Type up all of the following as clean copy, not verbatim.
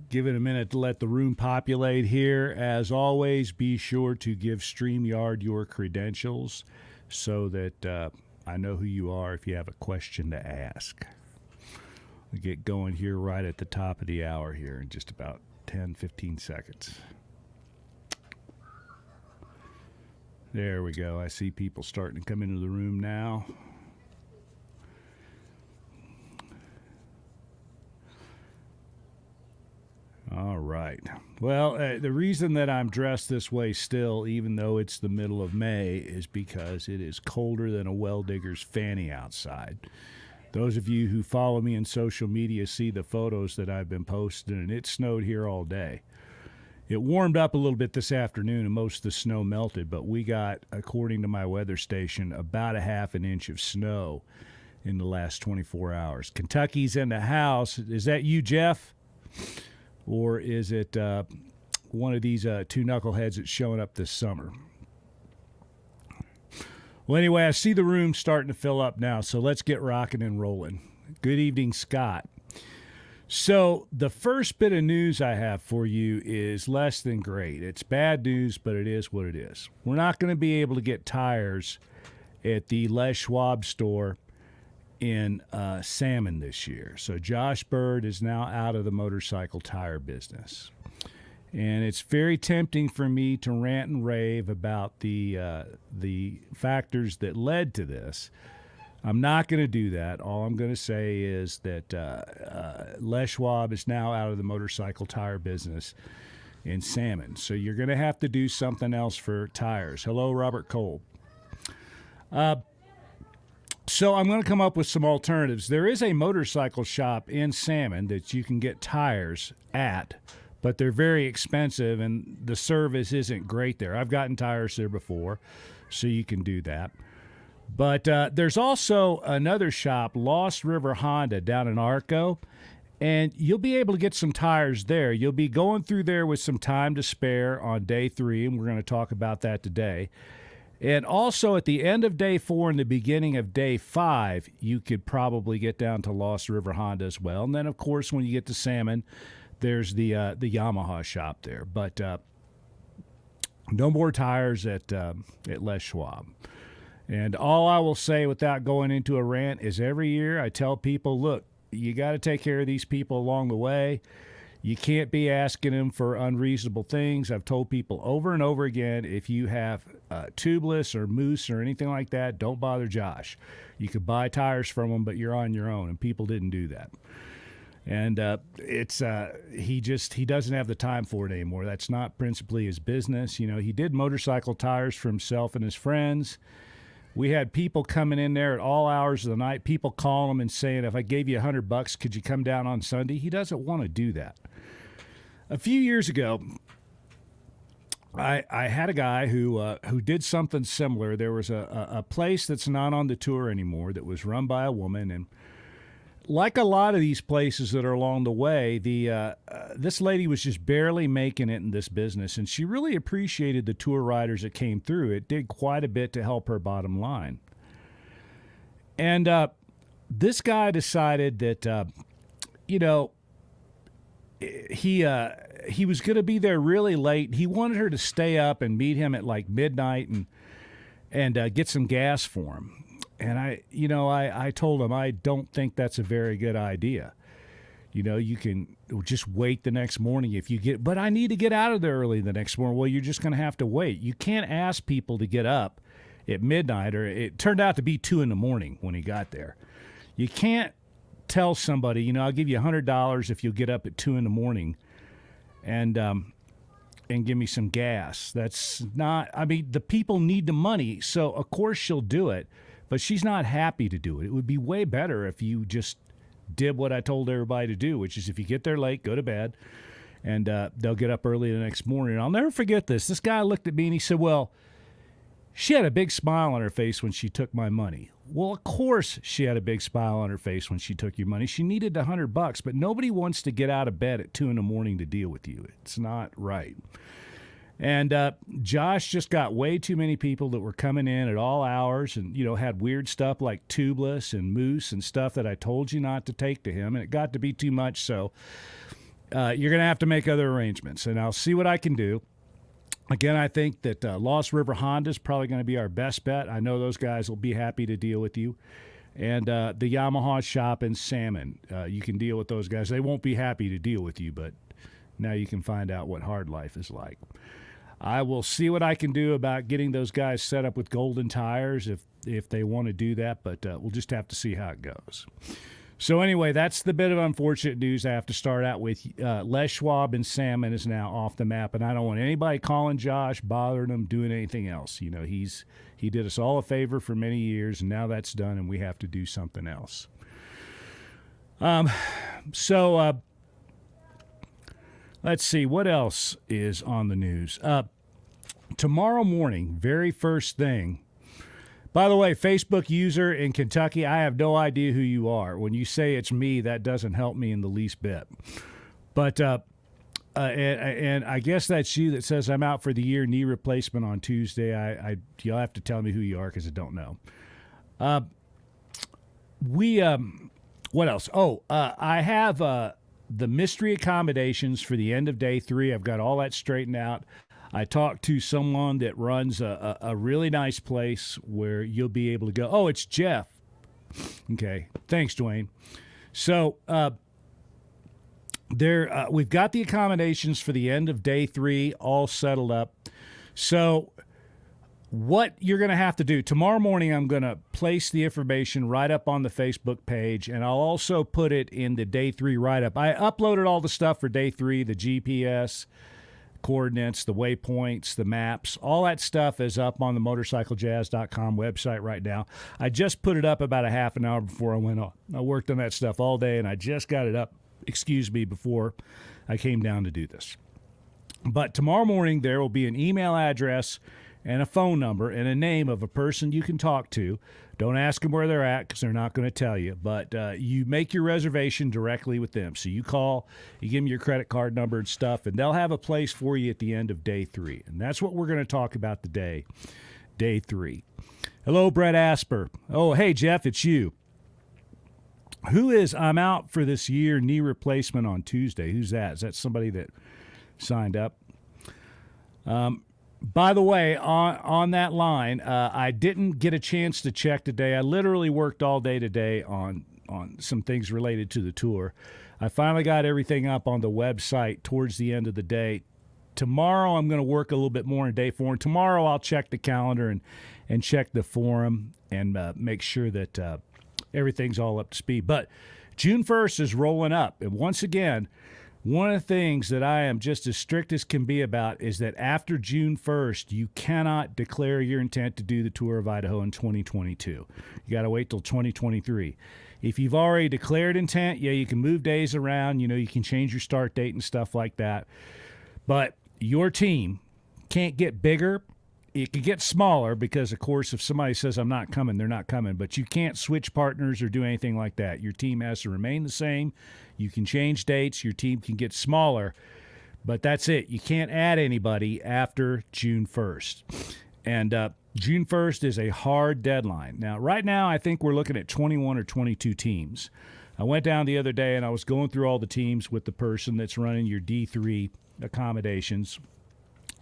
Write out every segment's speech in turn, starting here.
Give it a minute to let the room populate here. As always, be sure to give StreamYard your credentials so that I know who you are if you have a question to ask. We get going here right at the top of the hour here in just about 10, 15 seconds. There we go. I see people starting to come into the room now. All right. Well, the reason that I'm dressed this way still, even though it's the middle of May, is because it is colder than a well digger's fanny outside. Those of you who follow me on social media see the photos that I've been posting, and it snowed here all day. It warmed up a little bit this afternoon, and most of the snow melted, but we got, according to my weather station, about a half an inch of snow in the last 24 hours. Kentucky's in the house. Is that you, Jeff? Or is it one of these two knuckleheads that's showing up this summer? Well, anyway, I see the room starting to fill up now, so let's get rocking and rolling. Good evening, Scott. So the first bit of news I have for you is less than great. It's bad news, but it is what it is. We're not going to be able to get tires at the Les Schwab store in Salmon this year. So Josh Bird is now out of the motorcycle tire business. And it's very tempting for me to rant and rave about the factors that led to this. I'm not going to do that. All I'm going to say is that Les Schwab is now out of the motorcycle tire business in Salmon. So you're going to have to do something else for tires. Hello, Robert Cole. So I'm going to come up with some alternatives. There is a motorcycle shop in Salmon that you can get tires at, but they're very expensive, and the service isn't great there. I've gotten tires there before, so you can do that. But there's also another shop, Lost River Honda, down in Arco, and you'll be able to get some tires there. You'll be going through there with some time to spare on day 3, and we're going to talk about that today. And also at the end of day 4 and the beginning of day 5, you could probably get down to Lost River Honda as well. And then, of course, when you get to Salmon, there's the Yamaha shop there. But no more tires at Les Schwab. And all I will say without going into a rant is every year I tell people, look, you got to take care of these people along the way. You can't be asking them for unreasonable things. I've told people over and over again, if you have tubeless or moose or anything like that, don't bother Josh. You could buy tires from him, but you're on your own, and people didn't do that. And he doesn't have the time for it anymore. That's not principally his business. You know, he did motorcycle tires for himself and his friends. We had people coming in there at all hours of the night, people calling him and saying, if I gave you $100, could you come down on Sunday? He doesn't want to do that. A few years ago, I had a guy who did something similar. There was a place that's not on the tour anymore that was run by a woman, and like a lot of these places that are along the way, this lady was just barely making it in this business, and she really appreciated the tour riders that came through. It did quite a bit to help her bottom line. And this guy decided that, he was going to be there really late. He wanted her to stay up and meet him at like midnight and get some gas for him. And I told him, I don't think that's a very good idea. You know, you can just wait the next morning if you get, but I need to get out of there early the next morning. Well, you're just going to have to wait. You can't ask people to get up at midnight, or it turned out to be 2 a.m. when he got there. You can't tell somebody, I'll give you $100 if you'll get up at 2 a.m. and give me some gas. That's not, the people need the money, so of course she'll do it. But she's not happy to do it. It would be way better if you just did what I told everybody to do, which is if you get there late, go to bed, and they'll get up early the next morning. And I'll never forget this. This guy looked at me and he said, well, she had a big smile on her face when she took my money. Well, of course she had a big smile on her face when she took your money. She needed $100, but nobody wants to get out of bed at 2 a.m. to deal with you. It's not right. And Josh just got way too many people that were coming in at all hours and, had weird stuff like tubeless and moose and stuff that I told you not to take to him. And it got to be too much. So you're going to have to make other arrangements, and I'll see what I can do. Again, I think that Lost River Honda is probably going to be our best bet. I know those guys will be happy to deal with you. And the Yamaha shop in Salmon, you can deal with those guys. They won't be happy to deal with you, but now you can find out what hard life is like. I will see what I can do about getting those guys set up with Golden tires if they want to do that, but we'll just have to see how it goes. So anyway, that's the bit of unfortunate news I have to start out with. Les Schwab and Salmon is now off the map, and I don't want anybody calling Josh, bothering him, doing anything else. You know, he did us all a favor for many years, and now that's done, and we have to do something else. So let's see, what else is on the news? Tomorrow morning, very first thing. By the way, Facebook user in Kentucky, I have no idea who you are. When you say it's me, that doesn't help me in the least bit. But and I guess that's you that says I'm out for the year knee replacement on Tuesday. You'll have to tell me who you are because I don't know. What else? I have the mystery accommodations for the end of day 3. I've got all that straightened out. I talked to someone that runs a really nice place where you'll be able to go. Oh, it's Jeff. Okay. Thanks, Dwayne. So we've got the accommodations for the end of day 3 all settled up. So what you're going to have to do, tomorrow morning I'm going to place the information right up on the Facebook page, and I'll also put it in the day 3 write-up. I uploaded all the stuff for day 3, the GPS, coordinates, the waypoints, the maps, all that stuff is up on the motorcyclejazz.com website right now. I just put it up about a half an hour before I went on. I worked on that stuff all day, and I just got it up, before I came down to do this. But tomorrow morning there will be an email address and a phone number and a name of a person you can talk to. Don't ask them where they're at because they're not going to tell you. But you make your reservation directly with them. So you call, you give them your credit card number and stuff, and they'll have a place for you at the end of day 3. And that's what we're going to talk about today, day 3. Hello, Brett Asper. Oh, hey, Jeff, it's you. Who is I'm out for this year knee replacement on Tuesday? Who's that? Is that somebody that signed up? By the way, on that line, I didn't get a chance to check today. I literally worked all day today on some things related to the tour. I finally got everything up on the website towards the end of the day. Tomorrow I'm going to work a little bit more in day 4. And tomorrow I'll check the calendar and check the forum and make sure that everything's all up to speed. But June 1st is rolling up. And once again, one of the things that I am just as strict as can be about is that after June 1st, you cannot declare your intent to do the Tour of Idaho in 2022. You got to wait till 2023. If you've already declared intent, yeah, you can move days around. You know, you can change your start date and stuff like that. But your team can't get bigger. It can get smaller because, of course, if somebody says, I'm not coming, they're not coming. But you can't switch partners or do anything like that. Your team has to remain the same. You can change dates. Your team can get smaller. But that's it. You can't add anybody after June 1st. And June 1st is a hard deadline. Now, right now, I think we're looking at 21 or 22 teams. I went down the other day, and I was going through all the teams with the person that's running your D3 accommodations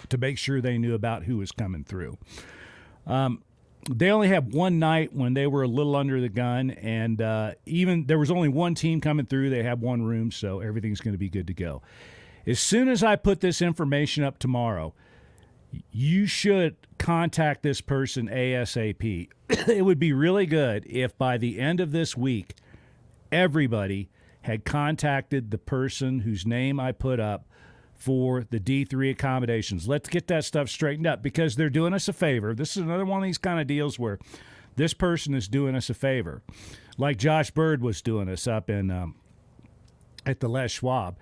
to make sure they knew about who was coming through. They only had one night when they were a little under the gun, and even there was only one team coming through. They had one room, so everything's going to be good to go. As soon as I put this information up tomorrow, you should contact this person ASAP. It would be really good if by the end of this week, everybody had contacted the person whose name I put up for the D3 accommodations. Let's get that stuff straightened up because they're doing us a favor. This is another one of these kind of deals where this person is doing us a favor, like Josh Bird was doing us up in at the Les Schwab.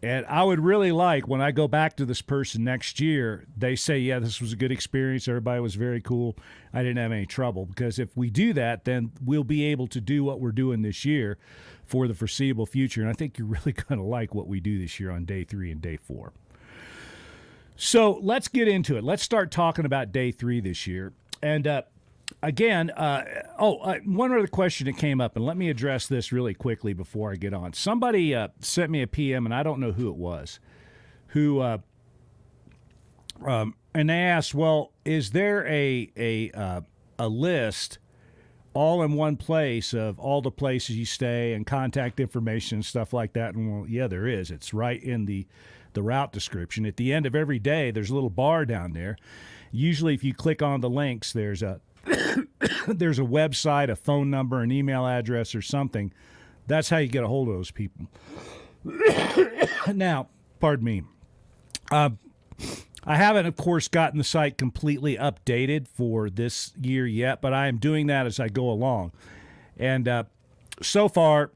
And I would really like, when I go back to this person next year, they say, yeah, this was a good experience. Everybody was very cool. I didn't have any trouble. Because if we do that, then we'll be able to do what we're doing this year for the foreseeable future. And I think you're really going to like what we do this year on day 3 and day 4. So let's get into it. Let's start talking about day 3 this year. And again, one other question that came up, and let me address this really quickly before I get on. Somebody sent me a PM, and I don't know who it was, who and they asked, well, is there a list all in one place of all the places you stay and contact information and stuff like that? And well, yeah, there is. It's right in the route description. At the end of every day, there's a little bar down there. Usually, if you click on the links, there's a there's a website, a phone number, an email address, or something. That's how you get a hold of those people. Now, pardon me. I haven't, of course, gotten the site completely updated for this year yet, but I am doing that as I go along. And so far,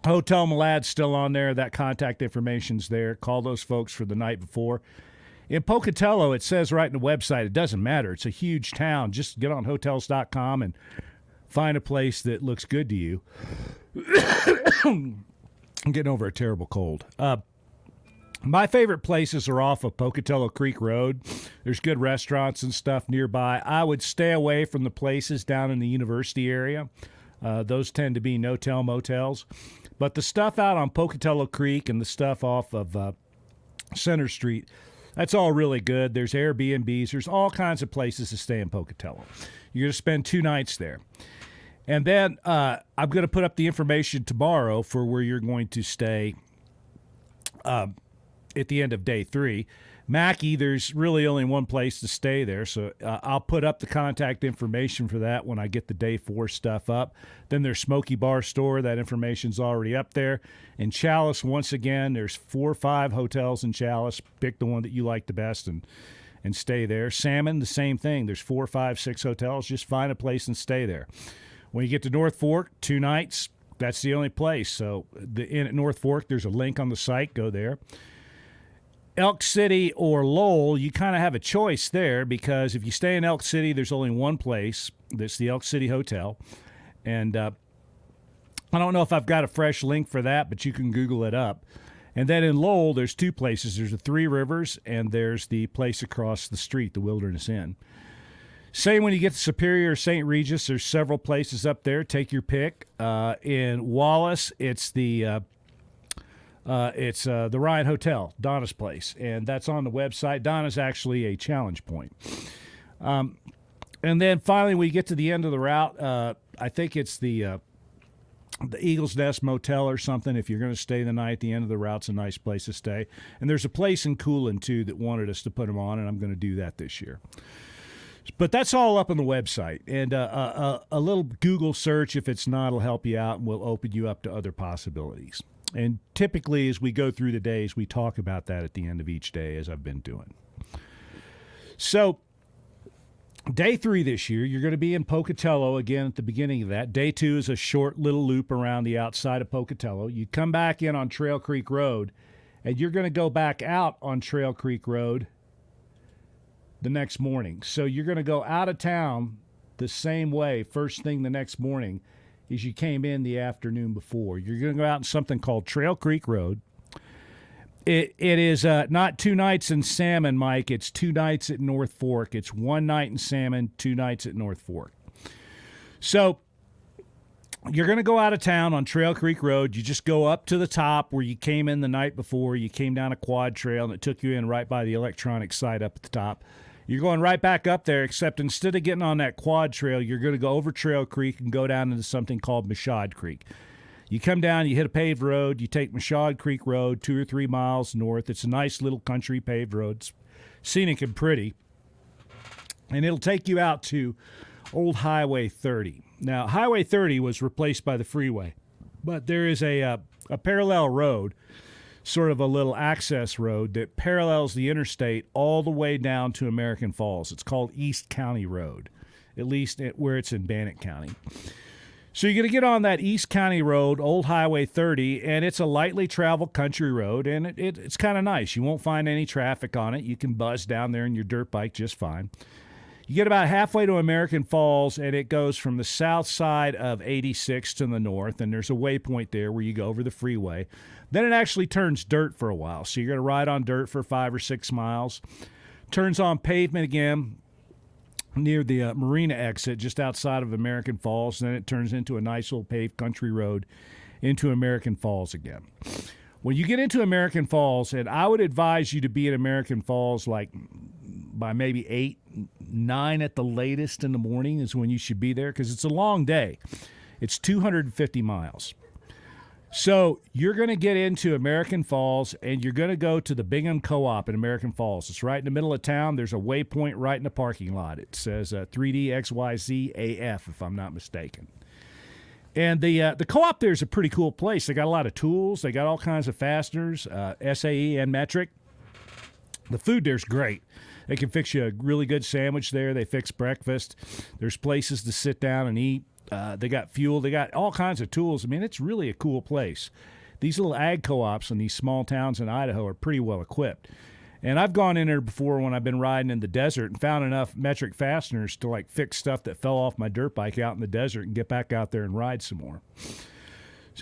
Hotel Malad's still on there. That contact information's there. Call those folks for the night before. In Pocatello, it says right in the website, it doesn't matter. It's a huge town. Just get on Hotels.com and find a place that looks good to you. I'm getting over a terrible cold. My favorite places are off of Pocatello Creek Road. There's good restaurants and stuff nearby. I would stay away from the places down in the university area. Those tend to be no-tell motels. But the stuff out on Pocatello Creek and the stuff off of Center Street, that's all really good. There's Airbnbs. There's all kinds of places to stay in Pocatello. You're going to spend 2 nights there. And then I'm going to put up the information tomorrow for where you're going to stay at the end of day 3. Mackey, there's really only one place to stay there, so I'll put up the contact information for that when I get the day 4 stuff up. Then there's Smoky Bar Store. That information's already up there. In Chalice, once again, there's 4 or 5 hotels in Chalice. Pick the one that you like the best and stay there. Salmon, the same thing. There's 4, 5, 6 hotels. Just find a place and stay there. When you get to North Fork, 2 nights. That's the only place. So the inn at North Fork, there's a link on the site. Go there. Elk City or Lowell, you kind of have a choice there because if you stay in Elk City, there's only one place. That's the Elk City Hotel. And I don't know if I've got a fresh link for that, but you can Google it up. And then in Lowell, there's 2 places. There's the 3 Rivers, and there's the place across the street, the Wilderness Inn. Same when you get to Superior or St. Regis, there's several places up there. Take your pick. In Wallace, it's the Ryan Hotel, Donna's place, and that's on the website. Donna's actually a challenge point. And then finally, we get to the end of the route. I think it's the Eagle's Nest Motel or something. If you're going to stay the night, the end of the route's a nice place to stay. And there's a place in Coolin, too, that wanted us to put them on, and I'm going to do that this year. But that's all up on the website. And a little Google search, if it's not, will help you out and will open you up to other possibilities. And typically, as we go through the days, we talk about that at the end of each day, as I've been doing. So, day 3 this year, you're going to be in Pocatello again at the beginning of that. Day 2 is a short little loop around the outside of Pocatello. You come back in on Trail Creek Road, and you're going to go back out on Trail Creek Road the next morning. So you're going to go out of town the same way first thing the next morning as you came in the afternoon before. You're going to go out on something called Trail Creek Road. It is not 2 nights in Salmon, Mike. It's 2 nights at North Fork. It's 1 night in Salmon, 2 nights at North Fork. So you're going to go out of town on Trail Creek Road. You just go up to the top where you came in the night before. You came down a quad trail, and it took you in right by the electronic site up at the top. You're going right back up there, except instead of getting on that quad trail, you're going to go over Trail Creek and go down into something called Mashad Creek. You come down, you hit a paved road, you take Mashad Creek Road 2 or 3 miles north. It's a nice little country paved road. It's scenic and pretty. And it'll take you out to Old Highway 30. Now, Highway 30 was replaced by the freeway, but there is a parallel road, sort of a little access road that parallels the interstate all the way down to American Falls. It's called East County Road, at least where it's in Bannock County. So you're going to get on that East County Road, Old Highway 30, and it's a lightly traveled country road, and it's kind of nice. You won't find any traffic on it. You can buzz down there in your dirt bike just fine. You get about halfway to American Falls, and it goes from the south side of 86 to the north, and there's a waypoint there where you go over the freeway. Then it actually turns dirt for a while, so you're going to ride on dirt for 5 or 6 miles. Turns on pavement again. near the marina exit just outside of American Falls. Then it turns into a nice little paved country road into American Falls again. When you get into American Falls, and I would advise you to be in American Falls like by maybe 8, 9 at the latest in the morning is when you should be there, because it's a long day. It's 250 miles. So you're going to get into American Falls, and you're going to go to the Bingham Co-op in American Falls. It's right in the middle of town. There's a waypoint right in the parking lot. It says 3DXYZAF, if I'm not mistaken. And the co-op there is a pretty cool place. They got a lot of tools. They got all kinds of fasteners, SAE and metric. The food there's great. They can fix you a really good sandwich there. They fix breakfast. There's places to sit down and eat. They got fuel. They got all kinds of tools. I mean, it's really a cool place. These little ag co-ops in these small towns in Idaho are pretty well equipped. And I've gone in there before when I've been riding in the desert and found enough metric fasteners to like fix stuff that fell off my dirt bike out in the desert and get back out there and ride some more.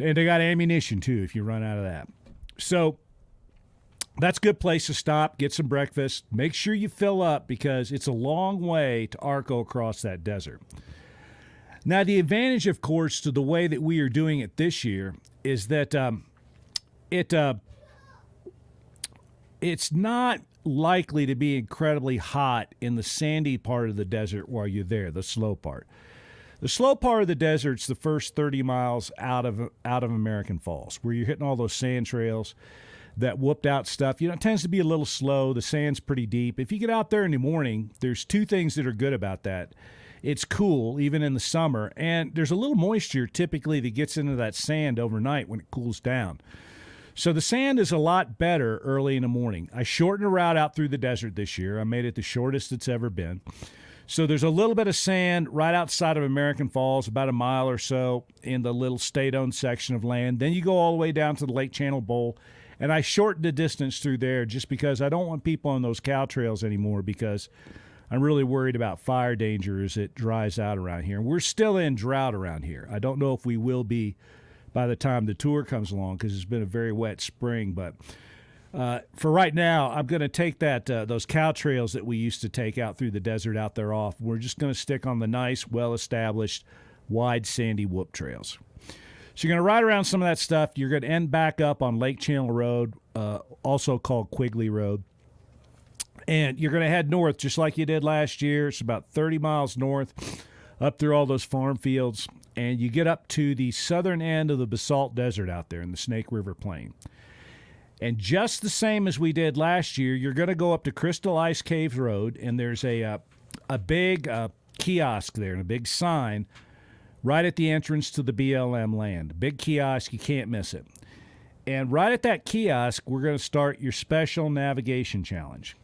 And they got ammunition too if you run out of that. So that's a good place to stop, get some breakfast. Make sure you fill up because it's a long way to Arco across that desert. Now, the advantage, of course, to the way that we are doing it this year is that it's not likely to be incredibly hot in the sandy part of the desert while you're there, the slow part. The slow part of the desert's the first 30 miles out of American Falls, where you're hitting all those sand trails, that whooped out stuff. You know, it tends to be a little slow. The sand's pretty deep. If you get out there in the morning, there's two things that are good about that. It's cool, even in the summer, and there's a little moisture typically that gets into that sand overnight when it cools down. So the sand is a lot better early in the morning. I shortened the route out through the desert this year. I made it the shortest it's ever been. So there's a little bit of sand right outside of American Falls, about a mile or so in the little state-owned section of land. Then you go all the way down to the Lake Channel Bowl, and I shortened the distance through there just because I don't want people on those cow trails anymore because I'm really worried about fire danger as it dries out around here. And we're still in drought around here. I don't know if we will be by the time the tour comes along because it's been a very wet spring. But for right now, I'm going to take those cow trails that we used to take out through the desert out there off. We're just going to stick on the nice, well-established, wide, sandy whoop trails. So you're going to ride around some of that stuff. You're going to end back up on Lake Channel Road, also called Quigley Road. And you're going to head north just like you did last year. It's about 30 miles north up through all those farm fields. And you get up to the southern end of the Basalt Desert out there in the Snake River Plain. And just the same as we did last year, you're going to go up to Crystal Ice Caves Road. And there's a big kiosk there and a big sign right at the entrance to the BLM land. Big kiosk, you can't miss it. And right at that kiosk, we're going to start your special navigation challenge.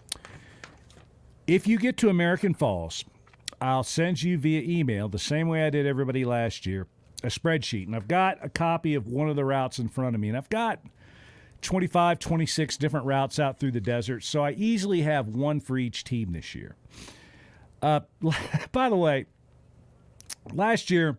If you get to American Falls, I'll send you via email, the same way I did everybody last year, a spreadsheet. And I've got a copy of one of the routes in front of me. And I've got 25, 26 different routes out through the desert. So I easily have one for each team this year. By the way, last year,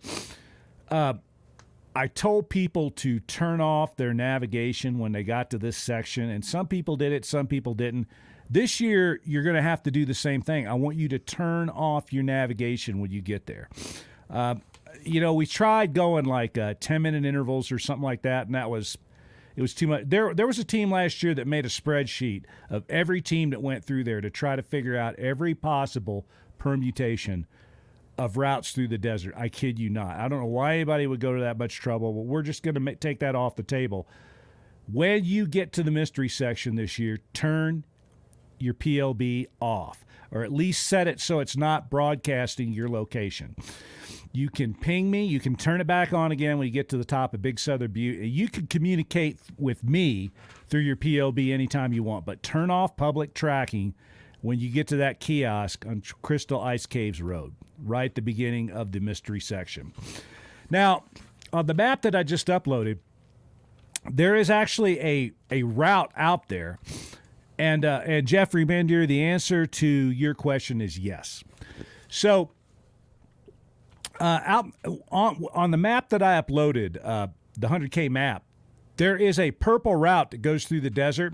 I told people to turn off their navigation when they got to this section, and some people did it, some people didn't. This year, you're going to have to do the same thing. I want you to turn off your navigation when you get there. We tried going like 10-minute intervals or something like that, and it was too much. There was a team last year that made a spreadsheet of every team that went through there to try to figure out every possible permutation of routes through the desert. I kid you not. I don't know why anybody would go to that much trouble, but we're just going to take that off the table. When you get to the mystery section this year, turn your PLB off, or at least set it so it's not broadcasting your location. You can ping me. You can turn it back on again when you get to the top of Big Southern Butte. You can communicate with me through your PLB anytime you want, but turn off public tracking when you get to that kiosk on Crystal Ice Caves Road, right at the beginning of the mystery section. Now, on the map that I just uploaded, there is actually a route out there. And Jeffrey Bendier, the answer to your question is yes. So out on the map that I uploaded, the 100K map, There is a purple route that goes through the desert.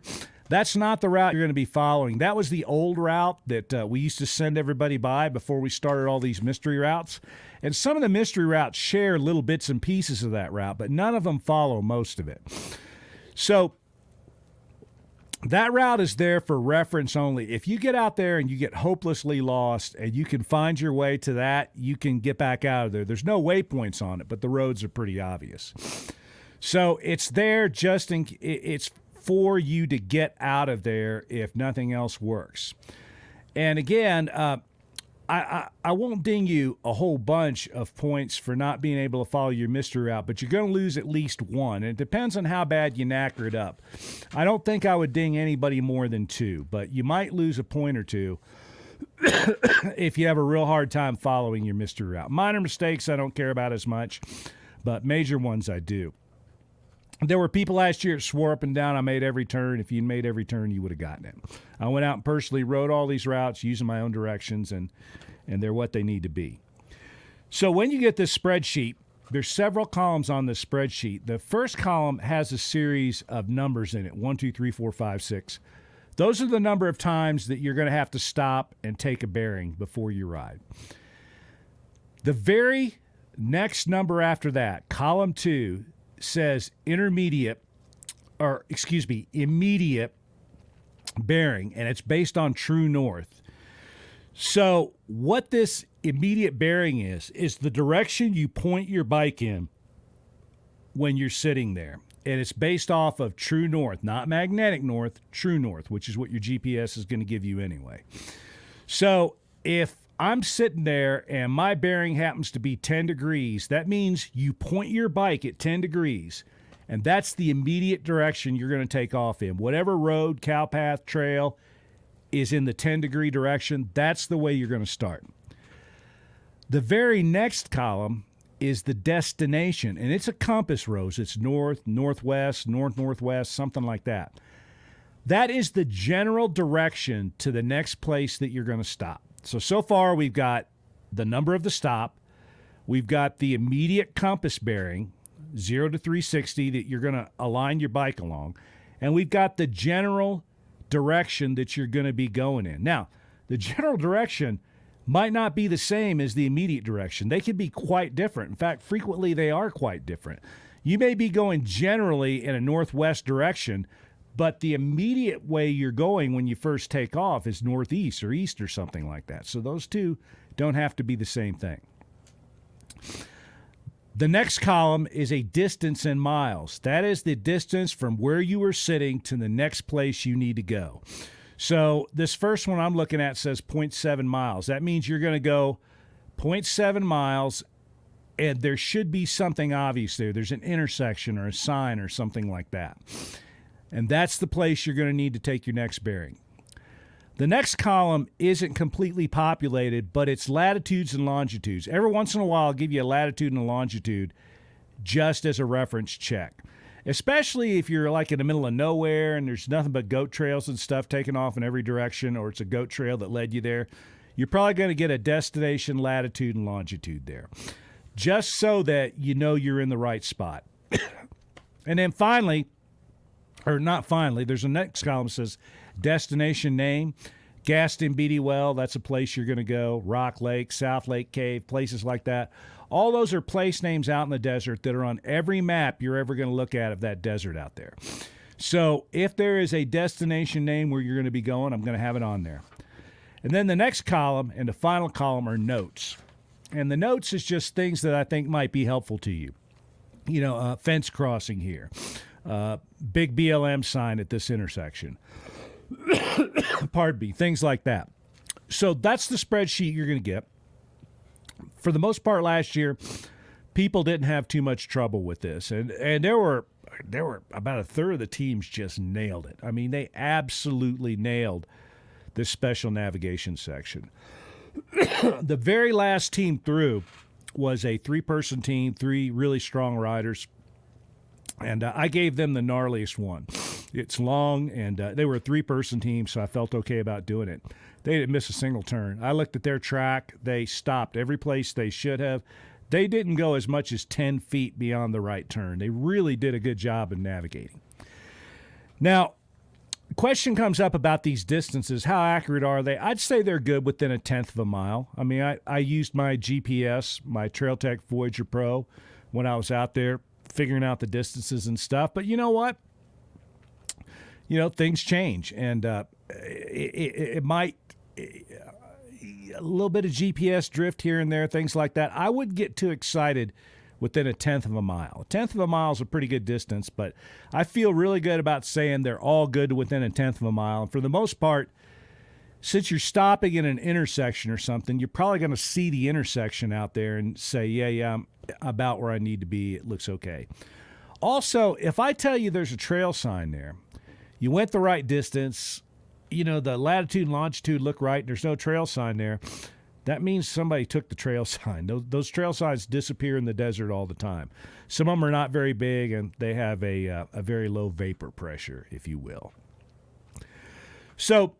That's not the route you're going to be following. That was the old route that we used to send everybody by before we started all these mystery routes. And some of the mystery routes share little bits and pieces of that route, but none of them follow most of it. So that route is there for reference only. If you get out there and you get hopelessly lost and you can find your way to that, you can get back out of there. There's no waypoints on it, but the roads are pretty obvious. So it's there it's for you to get out of there if nothing else works. And again, I won't ding you a whole bunch of points for not being able to follow your mystery route, but you're going to lose at least one. And it depends on how bad you knacker it up. I don't think I would ding anybody more than 2, but you might lose a point or 2 if you have a real hard time following your mystery route. Minor mistakes I don't care about as much, but major ones I do. There were people last year that swore up and down I made every turn. If you'd made every turn, you would have gotten it. I went out and personally rode all these routes using my own directions, and they're what they need to be. So when you get this spreadsheet, there's several columns on this spreadsheet. The first column has a series of numbers in it, 1, 2, 3, 4, 5, 6. Those are the number of times that you're going to have to stop and take a bearing before you ride. The very next number after that, column 2, says immediate bearing, and it's based on true north. So what this immediate bearing is the direction you point your bike in when you're sitting there. And it's based off of true north, not magnetic north, true north, which is what your GPS is going to give you anyway. So if I'm sitting there and my bearing happens to be 10 degrees, that means you point your bike at 10 degrees, and that's the immediate direction you're going to take off in. Whatever road, cow path, trail is in the 10-degree direction, that's the way you're going to start. The very next column is the destination, and it's a compass rose. It's north, northwest, north-northwest, something like that. That is the general direction to the next place that you're going to stop. So far we've got the number of the stop, we've got the immediate compass bearing, 0 to 360, that you're going to align your bike along, and we've got the general direction that you're going to be going in. Now, the general direction might not be the same as the immediate direction. They can be quite different. In fact, frequently they are quite different. You may be going generally in a northwest direction, but the immediate way you're going when you first take off is northeast or east or something like that. So those two don't have to be the same thing. The next column is a distance in miles. That is the distance from where you are sitting to the next place you need to go. So this first one I'm looking at says 0.7 miles. That means you're going to go 0.7 miles, and there should be something obvious there. There's an intersection or a sign or something like that. And that's the place you're going to need to take your next bearing. The next column isn't completely populated, but it's latitudes and longitudes. Every once in a while, I'll give you a latitude and a longitude just as a reference check. Especially if you're like in the middle of nowhere and there's nothing but goat trails and stuff taking off in every direction, or it's a goat trail that led you there. You're probably going to get a destination latitude and longitude there, just so that you know you're in the right spot. And then finally, or not finally, there's a next column that says destination name. Gaston Beatty Well, that's a place you're going to go. Rock Lake, South Lake Cave, places like that. All those are place names out in the desert that are on every map you're ever going to look at of that desert out there. So if there is a destination name where you're going to be going, I'm going to have it on there. And then the next column and the final column are notes. And the notes is just things that I think might be helpful to you. You know, fence crossing here. Big BLM sign at this intersection. Pardon me, things like that. So that's the spreadsheet you're going to get. For the most part last year, people didn't have too much trouble with this. And there were about a third of the teams just nailed it. I mean, they absolutely nailed this special navigation section. The very last team through was a 3-person team, 3 really strong riders. And I gave them the gnarliest one. It's long, and they were a 3-person team, so I felt okay about doing it. They didn't miss a single turn. I looked at their track. They stopped every place they should have. They didn't go as much as 10 feet beyond the right turn. They really did a good job of navigating. Now, question comes up about these distances. How accurate are they? I'd say they're good within a tenth of a mile. I mean, I used my GPS, my TrailTech Voyager Pro, when I was out there figuring out the distances and stuff. But you know what? You know, things change, and it might a little bit of GPS drift here and there, things like that. I wouldn't get too excited within a tenth of a mile. A tenth of a mile is a pretty good distance, but I feel really good about saying they're all good within a tenth of a mile. And for the most part, since you're stopping in an intersection or something, you're probably going to see the intersection out there and say, yeah, I'm about where I need to be. It looks okay. Also, if I tell you there's a trail sign there, you went the right distance, you know, the latitude and longitude look right, and there's no trail sign there, that means somebody took the trail sign. Those trail signs disappear in the desert all the time. Some of them are not very big, and they have a very low vapor pressure, if you will. So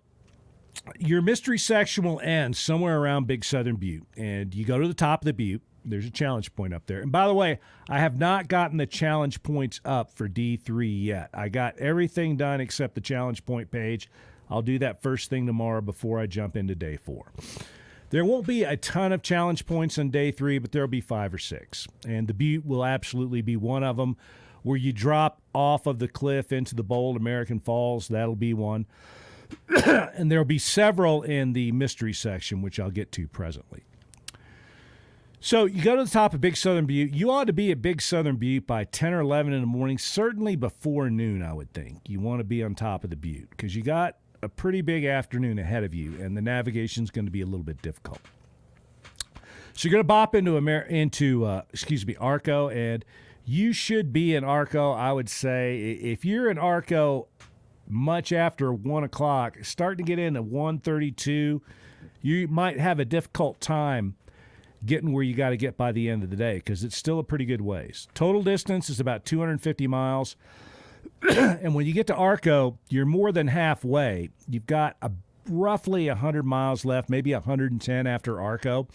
your mystery section will end somewhere around Big Southern Butte, and you go to the top of the butte. There's a challenge point up there. And by the way, I have not gotten the challenge points up for D3 yet. I got everything done except the challenge point page. I'll do that first thing tomorrow before I jump into day 4. There won't be a ton of challenge points on day 3, but there'll be 5 or 6. And the butte will absolutely be one of them, where you drop off of the cliff into the Bold American Falls. That'll be one. And there'll be several in the mystery section, which I'll get to presently. So you go to the top of Big Southern Butte. You ought to be at Big Southern Butte by 10 or 11 in the morning, certainly before noon, I would think. You want to be on top of the butte because you got a pretty big afternoon ahead of you, and the navigation's going to be a little bit difficult. So you're going to bop into Arco, and you should be in Arco, I would say. If you're in Arco much after 1 o'clock, starting to get into 1:32, you might have a difficult time getting where you got to get by the end of the day because it's still a pretty good ways. Total distance is about 250 miles. And when you get to Arco, you're more than halfway. You've got roughly 100 miles left, maybe 110 after Arco.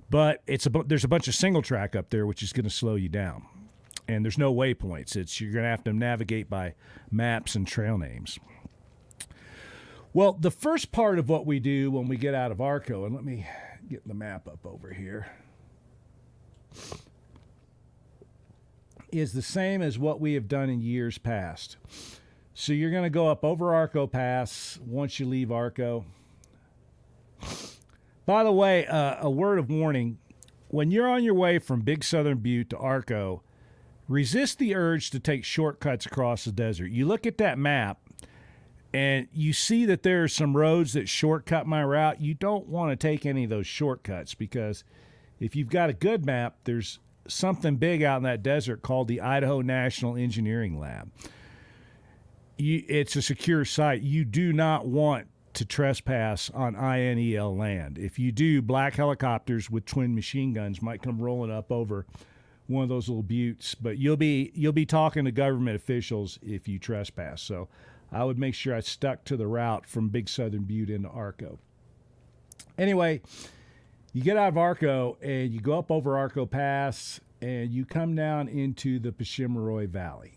But there's a bunch of single track up there, which is going to slow you down. And there's no waypoints. You're going to have to navigate by maps and trail names. Well, the first part of what we do when we get out of Arco, and let me get the map up over here, is the same as what we have done in years past. So you're going to go up over Arco Pass once you leave Arco. By the way, a word of warning, when you're on your way from Big Southern Butte to Arco, resist the urge to take shortcuts across the desert. You look at that map, and you see that there are some roads that shortcut my route. You don't want to take any of those shortcuts because if you've got a good map, there's something big out in that desert called the Idaho National Engineering Lab. It's a secure site. You do not want to trespass on INEL land. If you do, black helicopters with twin machine guns might come rolling up over one of those little buttes, but you'll be talking to government officials if you trespass. So I would make sure I stuck to the route from Big Southern Butte into Arco. Anyway, you get out of Arco and you go up over Arco Pass and you come down into the Peshimmeroy Valley.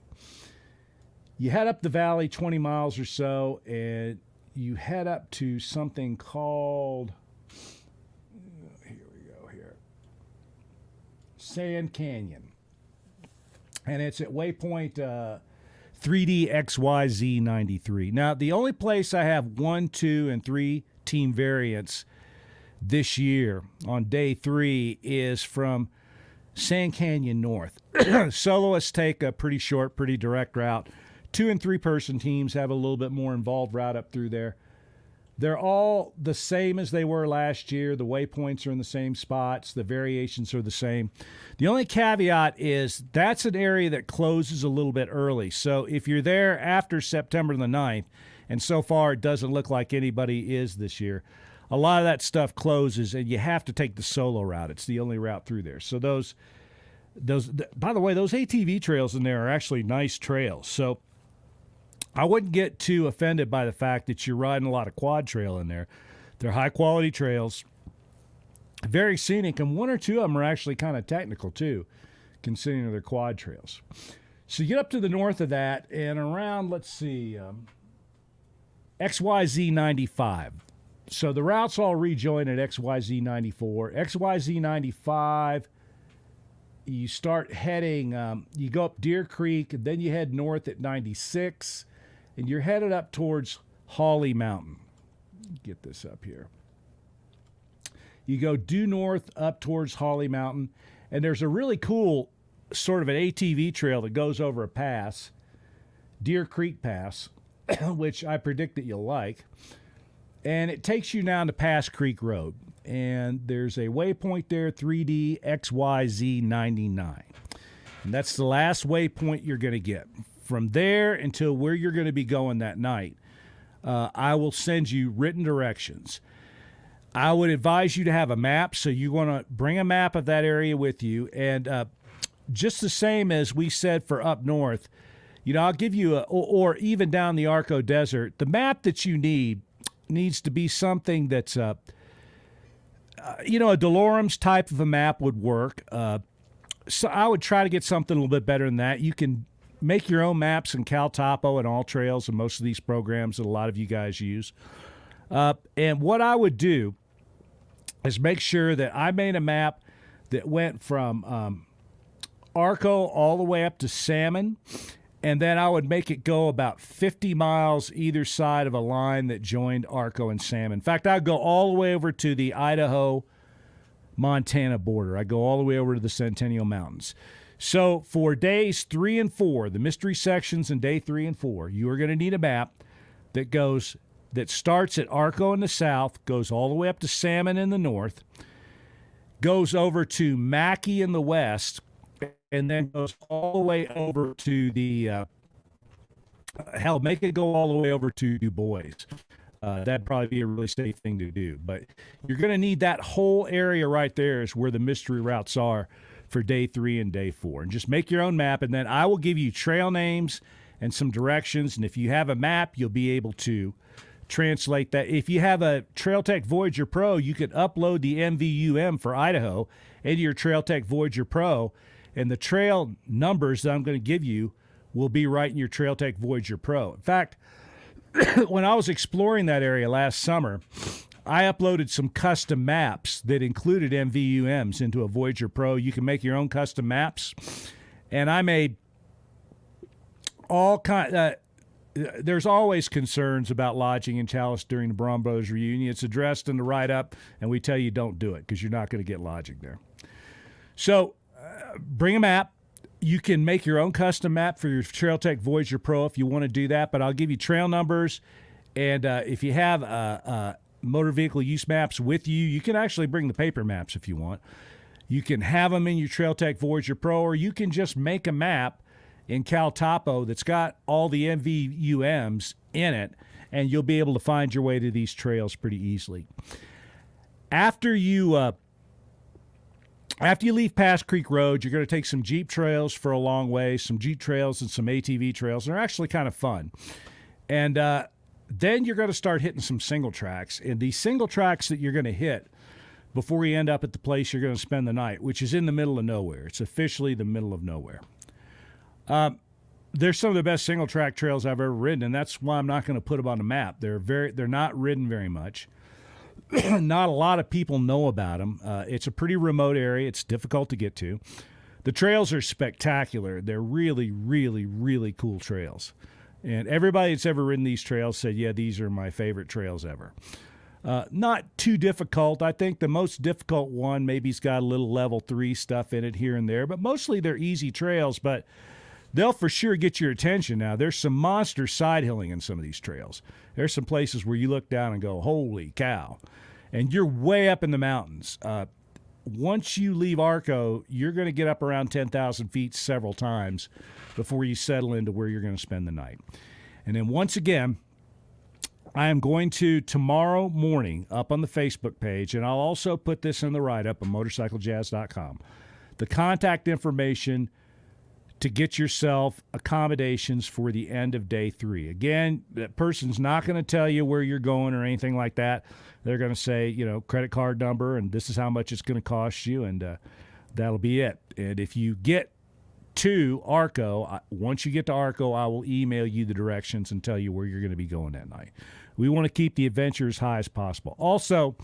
You head up the valley 20 miles or so and you head up to something called, Sand Canyon. And it's at waypoint 3D XYZ 93. Now, the only place I have 1, 2, and 3 team variants this year on day 3 is from Sand Canyon North. Soloists take a pretty short, pretty direct route. 2 and 3 person teams have a little bit more involved route up through there. They're all the same as they were last year. The waypoints are in the same spots. The variations are the same. The only caveat is that's an area that closes a little bit early. So if you're there after September the 9th, and so far it doesn't look like anybody is this year, a lot of that stuff closes and you have to take the solo route. It's the only route through there. So those, by the way, those ATV trails in there are actually nice trails. So I wouldn't get too offended by the fact that you're riding a lot of quad trail in there. They're high-quality trails. Very scenic, and one or two of them are actually kind of technical too, considering they're quad trails. So you get up to the north of that and around, let's see, XYZ 95. So the routes all rejoin at XYZ 94. XYZ 95, you start heading, you go up Deer Creek, and then you head north at 96, and you're headed up towards Hawley Mountain. Get this up here. You go due north up towards Hawley Mountain, and there's a really cool sort of an ATV trail that goes over a pass, Deer Creek Pass, which I predict that you'll like. And it takes you down to Pass Creek Road. And there's a waypoint there, 3D XYZ 99. And that's the last waypoint you're going to get. From there until where you're going to be going that night, I will send you written directions. I would advise you to have a map, so you want to bring a map of that area with you. And just the same as we said for up north, I'll give you or even down the Arco Desert, the map that you needs to be something that's, a Delorme's type of a map would work. So I would try to get something a little bit better than that. You can make your own maps in CalTopo and All Trails and most of these programs that a lot of you guys use. And what I would do is make sure that I made a map that went from Arco all the way up to Salmon, and then I would make it go about 50 miles either side of a line that joined Arco and Salmon. In fact, I'd go all the way over to the Idaho-Montana border. I'd go all the way over to the Centennial Mountains. So for days 3 and 4, the mystery sections in day 3 and 4, you are going to need a map that starts at Arco in the south, goes all the way up to Salmon in the north, goes over to Mackay in the west, and then goes all the way over to the make it go all the way over to Du Bois. That'd probably be a really safe thing to do. But you're going to need that whole area right there is where the mystery routes are for day 3 and day 4. And just make your own map, and then I will give you trail names and some directions. And if you have a map, you'll be able to translate that. If you have a TrailTech Voyager Pro, you can upload the MVUM for Idaho into your TrailTech Voyager Pro, and the trail numbers that I'm going to give you will be right in your TrailTech Voyager Pro. In fact, when I was exploring that area last summer, I uploaded some custom maps that included MVUMs into a Voyager Pro. You can make your own custom maps, and I made all kind. There's always concerns about lodging in Chalice during the Braun Brothers reunion. It's addressed in the write-up, and we tell you don't do it because you're not going to get lodging there. So bring a map. You can make your own custom map for your TrailTech Voyager Pro if you want to do that, but I'll give you trail numbers, and if you have motor vehicle use maps with you, you can actually bring the paper maps if you want. You can have them in your TrailTech Voyager Pro, or you can just make a map in CalTopo that's got all the MVUMs in it, and you'll be able to find your way to these trails pretty easily. After you leave Pass Creek Road, you're going to take some Jeep trails for a long way, some Jeep trails and some ATV trails. They're actually kind of fun. And then you're going to start hitting some single tracks. And these single tracks that you're going to hit before you end up at the place you're going to spend the night, which is in the middle of nowhere. It's officially the middle of nowhere. They're some of the best single track trails I've ever ridden, and that's why I'm not going to put them on the map. They're not ridden very much. Not a lot of people know about them. It's a pretty remote area. It's difficult to get to. The trails are spectacular. They're really, really, really cool trails. And everybody that's ever ridden these trails said, yeah, these are my favorite trails ever. Not too difficult. I think the most difficult one maybe's got a little level 3 stuff in it here and there, but mostly they're easy trails, but they'll for sure get your attention. Now, there's some monster side hilling in some of these trails. There's some places where you look down and go, holy cow. And you're way up in the mountains. Once you leave Arco, you're going to get up around 10,000 feet several times before you settle into where you're going to spend the night. And then once again, I am going to, tomorrow morning, up on the Facebook page, and I'll also put this in the write-up on motorcyclejazz.com, the contact information to get yourself accommodations for the end of day 3. Again, that person's not going to tell you where you're going or anything like that. They're going to say, credit card number, and this is how much it's going to cost you, and that'll be it. And if you get to Arco, once you get to Arco, I will email you the directions and tell you where you're going to be going that night. We want to keep the adventure as high as possible. Also,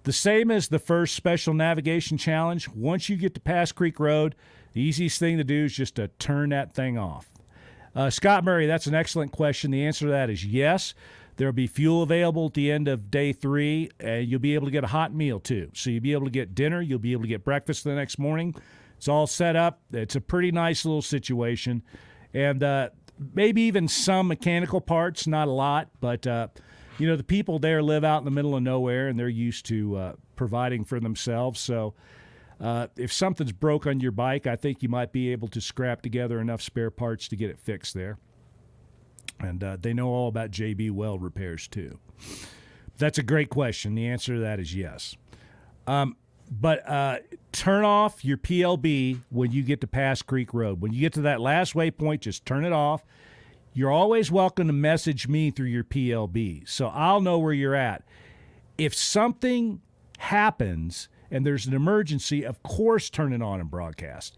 the same as the first special navigation challenge, once you get to Pass Creek Road, the easiest thing to do is just to turn that thing off. Scott Murray, that's an excellent question. The answer to that is yes. There will be fuel available at the end of day 3, and you'll be able to get a hot meal too. So you'll be able to get dinner. You'll be able to get breakfast the next morning. It's all set up. It's a pretty nice little situation. And maybe even some mechanical parts, not a lot, but the people there live out in the middle of nowhere, and they're used to providing for themselves. So if something's broke on your bike, I think you might be able to scrap together enough spare parts to get it fixed there. And they know all about JB Weld repairs too. That's a great question. The answer to that is yes. But turn off your PLB when you get to Pass Creek Road. When you get to that last waypoint, just turn it off. You're always welcome to message me through your PLB, so I'll know where you're at. If something happens and there's an emergency, of course turn it on and broadcast.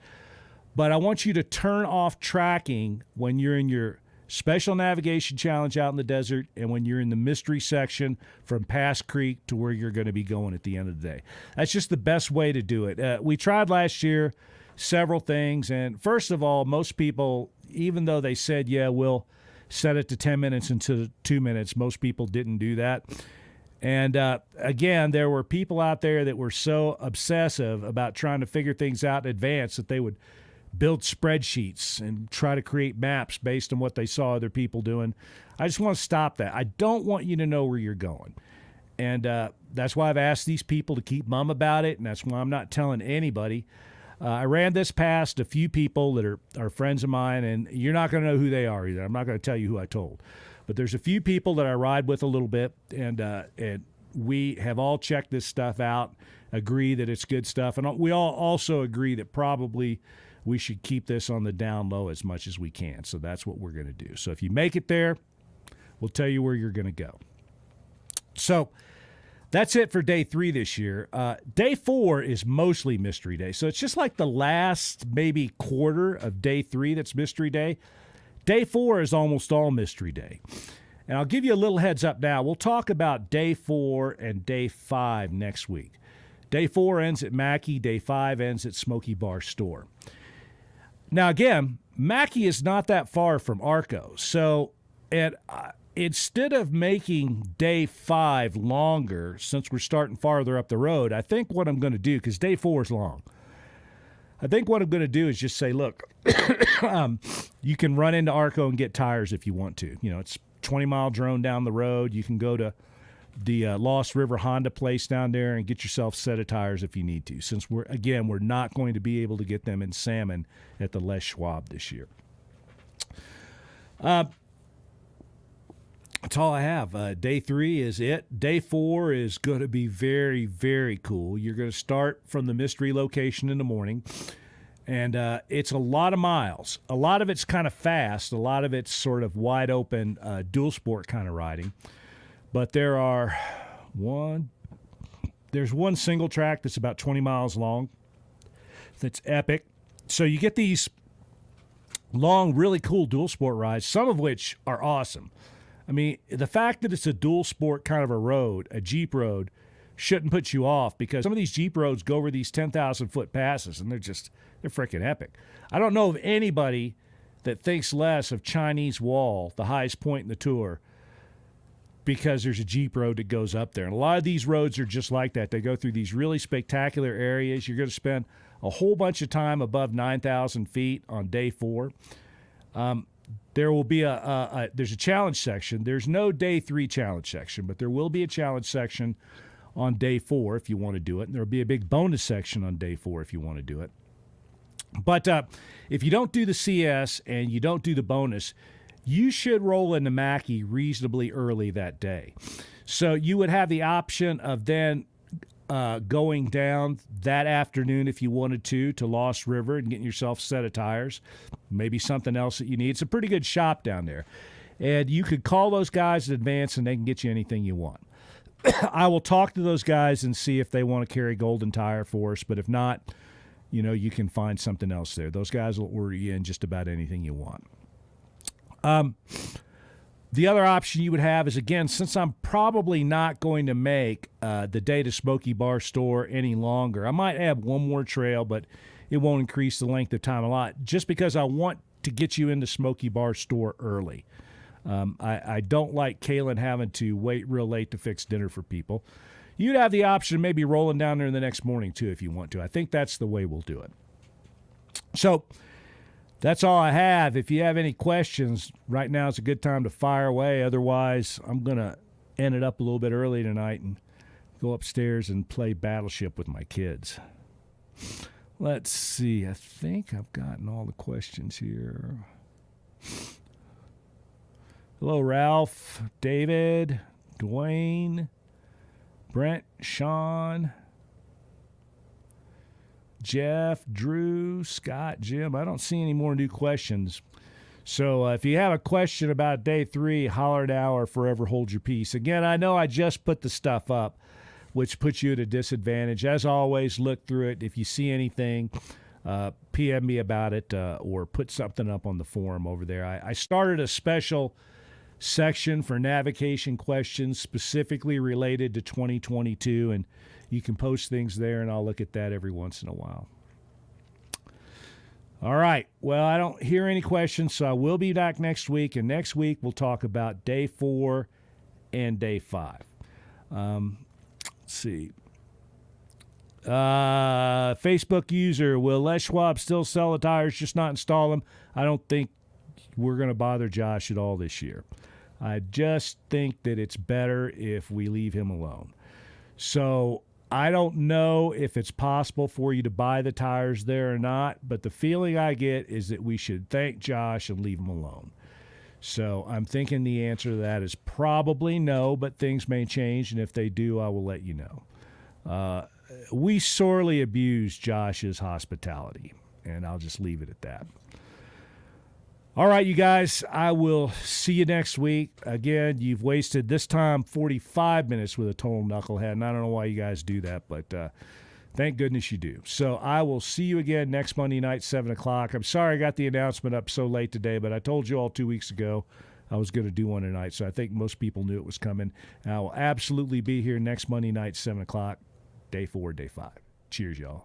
But I want you to turn off tracking when you're in your special navigation challenge out in the desert and when you're in the mystery section from Pass Creek to where you're going to be going at the end of the day. That's just the best way to do it. We tried last year several things, and first of all, most people, even though they said, yeah, we'll set it to 10 minutes into 2 minutes, most people didn't do that. And again, there were people out there that were so obsessive about trying to figure things out in advance that they would build spreadsheets and try to create maps based on what they saw other people doing. I just want to stop that. I don't want you to know where you're going. And that's why I've asked these people to keep mum about it, and that's why I'm not telling anybody. I ran this past a few people that are friends of mine, and you're not going to know who they are either. I'm not going to tell you who I told. But there's a few people that I ride with a little bit, and we have all checked this stuff out, agree that it's good stuff, and we all also agree that probably we should keep this on the down low as much as we can. So that's what we're going to do. So if you make it there, we'll tell you where you're going to go. So that's it for day 3 this year. Day 4 is mostly Mystery Day. So it's just like the last maybe quarter of day 3 that's Mystery Day. Day 4 is almost all Mystery Day. And I'll give you a little heads up now. We'll talk about day 4 and day 5 next week. Day 4 ends at Mackey. Day 5 ends at Smoky Bar Store. Now, again, Mackey is not that far from Arco. So instead of making day 5 longer, since we're starting farther up the road, I think what I'm going to do, because day 4 is long, I think what I'm going to do is just say, look, you can run into Arco and get tires if you want to. It's 20-mile drone down the road. You can go to the Lost River Honda place down there and get yourself a set of tires if you need to, since we're not going to be able to get them in Salmon at the Les Schwab this year. That's all I have. Day 3 is it. Day 4 is going to be very, very cool. You're going to start from the mystery location in the morning, and it's a lot of miles. A lot of it's kind of fast. A lot of it's sort of wide open, dual sport kind of riding. But there's one single track that's about 20 miles long that's epic. So you get these long, really cool dual sport rides, some of which are awesome. I mean, the fact that it's a dual sport kind of a road, a Jeep road, shouldn't put you off, because some of these Jeep roads go over these 10,000-foot passes, and they're freaking epic. I don't know of anybody that thinks less of Chinese Wall, the highest point in the tour, because there's a Jeep road that goes up there. And a lot of these roads are just like that. They go through these really spectacular areas. You're going to spend a whole bunch of time above 9,000 feet on day 4. There will be there's a challenge section. There's no day 3 challenge section, but there will be a challenge section on day 4 if you want to do it. And there will be a big bonus section on day 4 if you want to do it. But if you don't do the CS and you don't do the bonus, you should roll into Mackey reasonably early that day. So you would have the option of then going down that afternoon if you wanted to Lost River and getting yourself a set of tires, maybe something else that you need. It's a pretty good shop down there. And you could call those guys in advance and they can get you anything you want. I will talk to those guys and see if they want to carry Golden Tire for us. But if not, you can find something else there. Those guys will order you in just about anything you want. The other option you would have is, again, since I'm probably not going to make the Day to Smoky Bar store any longer, I might add one more trail, but it won't increase the length of time a lot, just because I want to get you into Smoky Bar store early. I don't like Kalen having to wait real late to fix dinner for people. You'd have the option of maybe rolling down there the next morning, too, if you want to. I think that's the way we'll do it. So that's all I have. If you have any questions, right now is a good time to fire away. Otherwise, I'm going to end it up a little bit early tonight and go upstairs and play Battleship with my kids. Let's see. I think I've gotten all the questions here. Hello, Ralph, David, Dwayne, Brent, Sean, Jeff, Drew, Scott, Jim. I don't see any more new questions. So if you have a question about day 3, holler now or forever hold your peace. Again, I know I just put the stuff up, which puts you at a disadvantage. As always, look through it. If you see anything, PM me about it or put something up on the forum over there. I started a special section for navigation questions specifically related to 2022, and you can post things there, and I'll look at that every once in a while. All right. Well, I don't hear any questions, so I will be back next week, and next week we'll talk about day 4 and day 5. Let's see. Facebook user, will Les Schwab still sell the tires, just not install them? I don't think we're going to bother Josh at all this year. I just think that it's better if we leave him alone. So I don't know if it's possible for you to buy the tires there or not, but the feeling I get is that we should thank Josh and leave him alone. So I'm thinking the answer to that is probably no, but things may change, and if they do, I will let you know. We sorely abuse Josh's hospitality, and I'll just leave it at that. All right, you guys, I will see you next week. Again, you've wasted this time 45 minutes with a total knucklehead, and I don't know why you guys do that, but thank goodness you do. So I will see you again next Monday night, 7 o'clock. I'm sorry I got the announcement up so late today, but I told you all 2 weeks ago I was going to do one tonight, so I think most people knew it was coming. And I will absolutely be here next Monday night, 7 o'clock, day 4, day 5. Cheers, y'all.